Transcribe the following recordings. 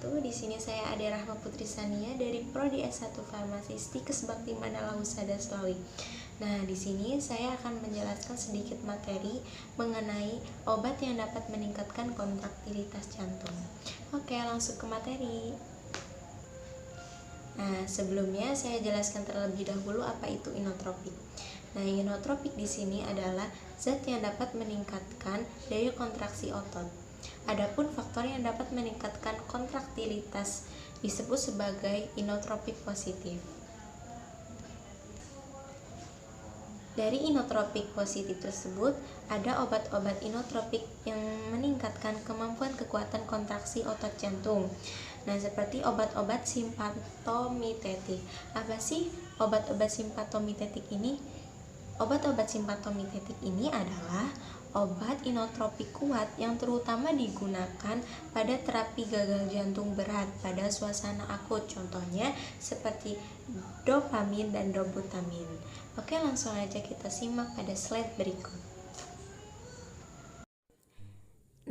wabarakatuh. Di sini saya Ade Rahma Putri Sania dari Prodi S1 Farmasi Stikes Bakti Mandala Husada Slawi. Nah, di sini saya akan menjelaskan sedikit materi mengenai obat yang dapat meningkatkan kontraktilitas jantung. Oke, langsung ke materi. Nah, sebelumnya saya jelaskan terlebih dahulu apa itu inotropik. Nah, inotropik di sini adalah zat yang dapat meningkatkan daya kontraksi otot. Adapun faktor yang dapat meningkatkan kontraktilitas disebut sebagai inotropik positif. Dari inotropik positif tersebut, ada obat-obat inotropik yang meningkatkan kemampuan kekuatan kontraksi otot jantung. Nah, seperti obat-obat simptomitetik. Apa sih obat-obat simptomitetik ini? Obat-obat simptomitetik ini adalah obat inotropik kuat yang terutama digunakan pada terapi gagal jantung berat pada suasana akut, contohnya seperti dopamin dan dobutamin. Oke, langsung aja kita simak pada slide berikut.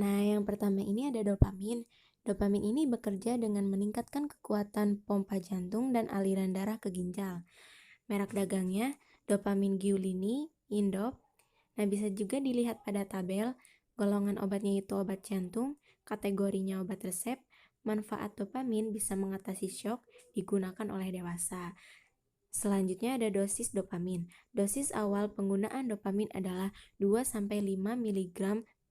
Nah, yang pertama ini ada dopamin. Dopamin ini bekerja dengan meningkatkan kekuatan pompa jantung dan aliran darah ke ginjal. Merek dagangnya dopamin giulini, Indop. Nah, bisa juga dilihat pada tabel, golongan obatnya itu obat jantung, kategorinya obat resep, manfaat dopamin bisa mengatasi syok, digunakan oleh dewasa. Selanjutnya ada dosis dopamin. Dosis awal penggunaan dopamin adalah 2-5 mg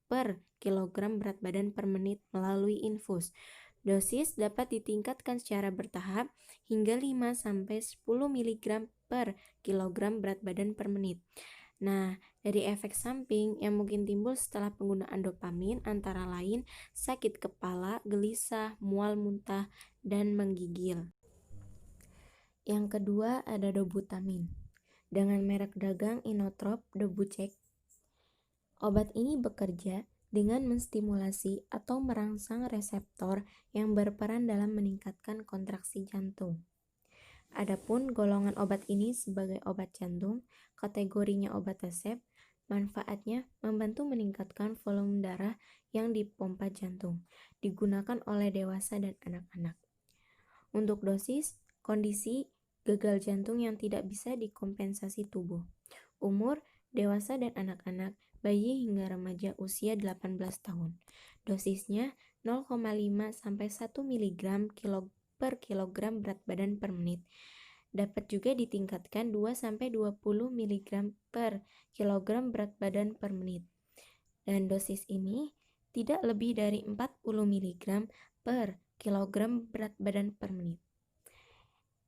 per kilogram berat badan per menit melalui infus. Dosis dapat ditingkatkan secara bertahap hingga 5-10 mg per kilogram berat badan per menit. Nah, dari efek samping yang mungkin timbul setelah penggunaan dopamin antara lain sakit kepala, gelisah, mual muntah, dan menggigil. Yang kedua ada dobutamin. Dengan merek dagang Inotrop Dobucek. Obat ini bekerja dengan menstimulasi atau merangsang reseptor yang berperan dalam meningkatkan kontraksi jantung. Adapun golongan obat ini sebagai obat jantung, kategorinya obat resep, manfaatnya membantu meningkatkan volume darah yang dipompa jantung, digunakan oleh dewasa dan anak-anak. Untuk dosis, kondisi gagal jantung yang tidak bisa dikompensasi tubuh. Umur, dewasa dan anak-anak, bayi hingga remaja usia 18 tahun. Dosisnya 0,5-1 mg per kilogram berat badan per menit. Dapat juga ditingkatkan 2-20 mg per kilogram berat badan per menit. Dan dosis ini tidak lebih dari 40 mg per kilogram berat badan per menit.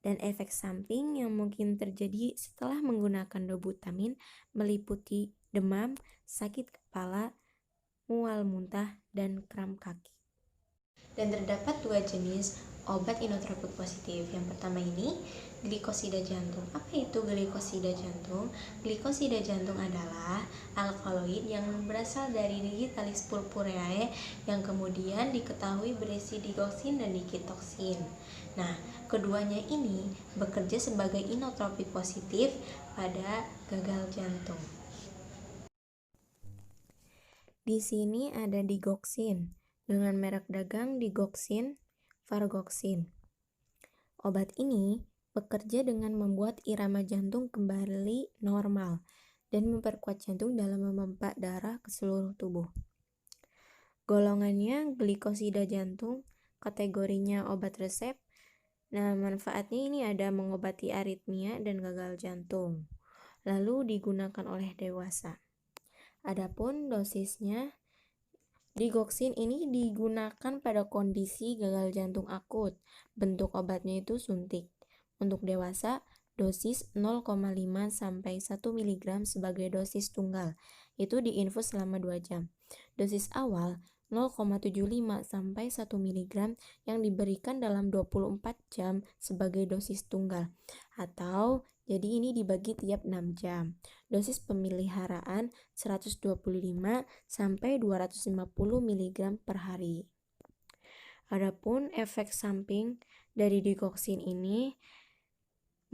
Dan efek samping yang mungkin terjadi setelah menggunakan dobutamin meliputi demam, sakit kepala, mual muntah, dan kram kaki. Dan terdapat dua jenis obat inotropik positif. Yang pertama ini glikosida jantung. Apa itu glikosida jantung? Glikosida jantung adalah alkaloid yang berasal dari digitalis purpureae yang kemudian diketahui berisi digoksin dan dikitoksin. Nah, keduanya ini bekerja sebagai inotropik positif pada gagal jantung. Di sini ada digoksin dengan merek dagang Digoxin, Vargoxin. Obat ini bekerja dengan membuat irama jantung kembali normal dan memperkuat jantung dalam memompa darah ke seluruh tubuh. Golongannya glikosida jantung, kategorinya obat resep. Nah, manfaatnya ini ada mengobati aritmia dan gagal jantung. Lalu digunakan oleh dewasa. Adapun dosisnya, digoksin ini digunakan pada kondisi gagal jantung akut. Bentuk obatnya itu suntik. Untuk dewasa, dosis 0,5-1 mg sebagai dosis tunggal. Itu diinfus selama 2 jam. Dosis awal 0,75-1 mg yang diberikan dalam 24 jam sebagai dosis tunggal. Atau jadi ini dibagi tiap 6 jam. Dosis pemeliharaan 125-250 mg per hari. Adapun efek samping dari digoksin ini,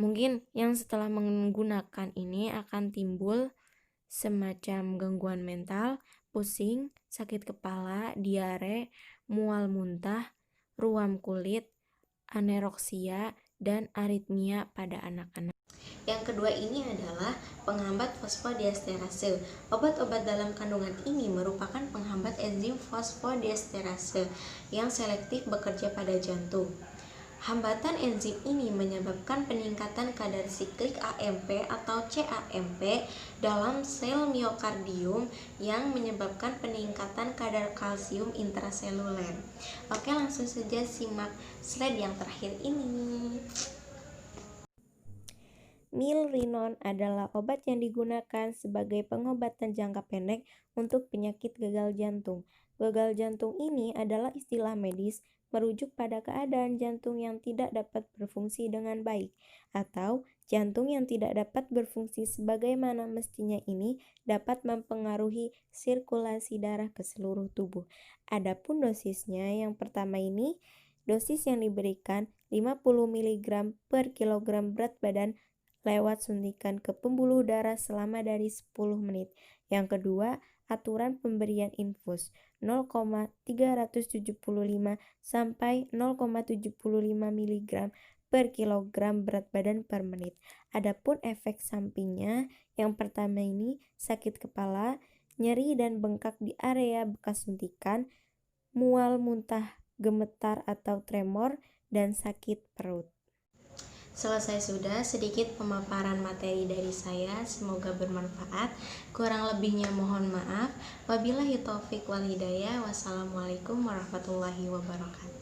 mungkin yang setelah menggunakan ini akan timbul semacam gangguan mental, pusing, sakit kepala, diare, mual muntah, ruam kulit, anoroksia, dan aritmia pada anak-anak. Yang kedua ini adalah penghambat fosfodiesterase. Obat-obat dalam kandungan ini merupakan penghambat enzim fosfodiesterase yang selektif bekerja pada jantung. Hambatan enzim ini menyebabkan peningkatan kadar siklik AMP atau CAMP dalam sel miokardium yang menyebabkan peningkatan kadar kalsium intraseluler. Oke, langsung saja simak slide yang terakhir ini. Milrinone adalah obat yang digunakan sebagai pengobatan jangka pendek untuk penyakit gagal jantung. Gagal jantung ini adalah istilah medis merujuk pada keadaan jantung yang tidak dapat berfungsi dengan baik, atau jantung yang tidak dapat berfungsi sebagaimana mestinya ini dapat mempengaruhi sirkulasi darah ke seluruh tubuh. Adapun dosisnya, yang pertama ini, dosis yang diberikan 50 mg per kilogram berat badan lewat suntikan ke pembuluh darah selama dari 10 menit. Yang kedua, aturan pemberian infus 0,375 sampai 0,75 mg per kilogram berat badan per menit. Adapun efek sampingnya, yang pertama ini sakit kepala, nyeri dan bengkak di area bekas suntikan, mual, muntah, gemetar atau tremor, dan sakit perut. Selesai sudah sedikit pemaparan materi dari saya, semoga bermanfaat. Kurang lebihnya mohon maaf. Wabillahi taufik wal hidayah. Wassalamualaikum warahmatullahi wabarakatuh.